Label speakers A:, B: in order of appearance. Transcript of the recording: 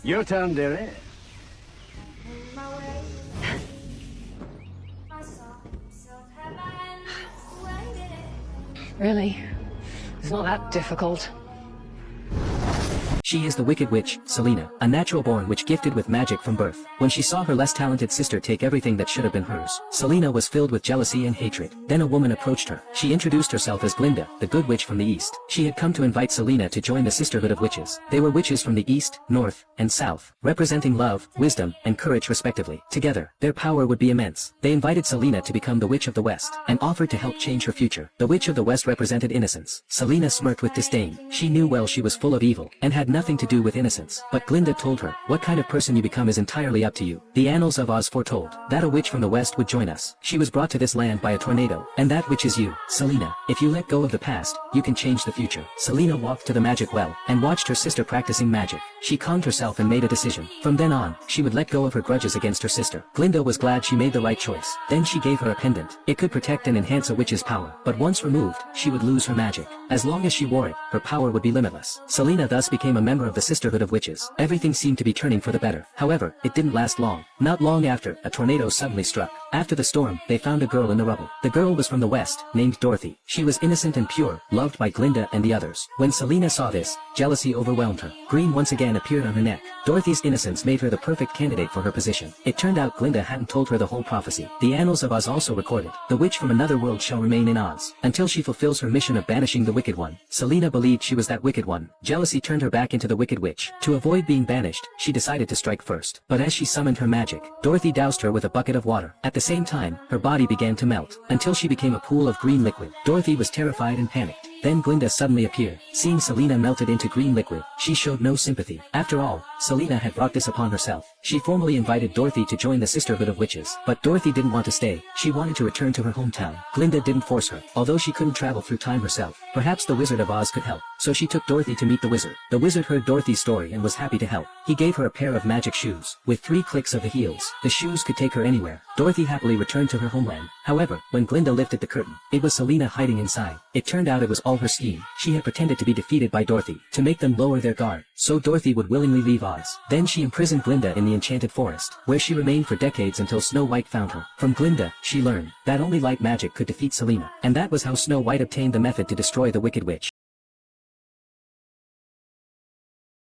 A: Your turn, dearie.
B: Really? It's not that difficult.
C: She is the Wicked Witch, Selena, a natural-born witch gifted with magic from birth. When she saw her less talented sister take everything that should have been hers, Selena was filled with jealousy and hatred. Then a woman approached her. She introduced herself as Glinda, the Good Witch from the East. She had come to invite Selena to join the Sisterhood of Witches. They were witches from the East, North, and South, representing love, wisdom, and courage respectively. Together, their power would be immense. They invited Selena to become the Witch of the West, and offered to help change her future. The Witch of the West represented innocence. Selena smirked with disdain. She knew well she was full of evil, and had nothing to do with innocence. But Glinda told her, what kind of person you become is entirely up to you. The annals of Oz foretold that a witch from the West would join us. She was brought to this land by a tornado, and that witch is you, Selena. If you let go of the past, you can change the future. Selena walked to the magic well, and watched her sister practicing magic. She calmed herself and made a decision. From then on, she would let go of her grudges against her sister. Glinda was glad she made the right choice. Then she gave her a pendant. It could protect and enhance a witch's power, but once removed, she would lose her magic. As long as she wore it, her power would be limitless. Selena thus became a member of the Sisterhood of Witches. Everything seemed to be turning for the better. However, it didn't last long. Not long after, a tornado suddenly struck. After the storm, they found a girl in the rubble. The girl was from the West, named Dorothy. She was innocent and pure, loved by Glinda and the others. When Selena saw this, jealousy overwhelmed her. Green once again appeared on her neck. Dorothy's innocence made her the perfect candidate for her position. It turned out Glinda hadn't told her the whole prophecy. The annals of Oz also recorded, the witch from another world shall remain in Oz until she fulfills her mission of banishing the Wicked One. Selena believed she was that Wicked One. Jealousy turned her back into the Wicked Witch. To avoid being banished, she decided to strike first. But as she summoned her magic, Dorothy doused her with a bucket of water. At the same time, her body began to melt, until she became a pool of green liquid. Dorothy was terrified and panicked. Then Glinda suddenly appeared. Seeing Selena melted into green liquid, she showed no sympathy. After all, Selena had brought this upon herself. She formally invited Dorothy to join the Sisterhood of Witches. But Dorothy didn't want to stay. She wanted to return to her hometown. Glinda didn't force her, although she couldn't travel through time herself. Perhaps the Wizard of Oz could help. So she took Dorothy to meet the wizard. The wizard heard Dorothy's story and was happy to help. He gave her a pair of magic shoes. With 3 clicks of the heels, the shoes could take her anywhere. Dorothy happily returned to her homeland. However, when Glinda lifted the curtain, it was Selena hiding inside. It turned out it was all her scheme. She had pretended to be defeated by Dorothy, to make them lower their guard, so Dorothy would willingly leave Oz. Then she imprisoned Glinda in the Enchanted Forest, where she remained for decades until Snow White found her. From Glinda, she learned that only light magic could defeat Selena, and that was how Snow White obtained the method to destroy the Wicked Witch.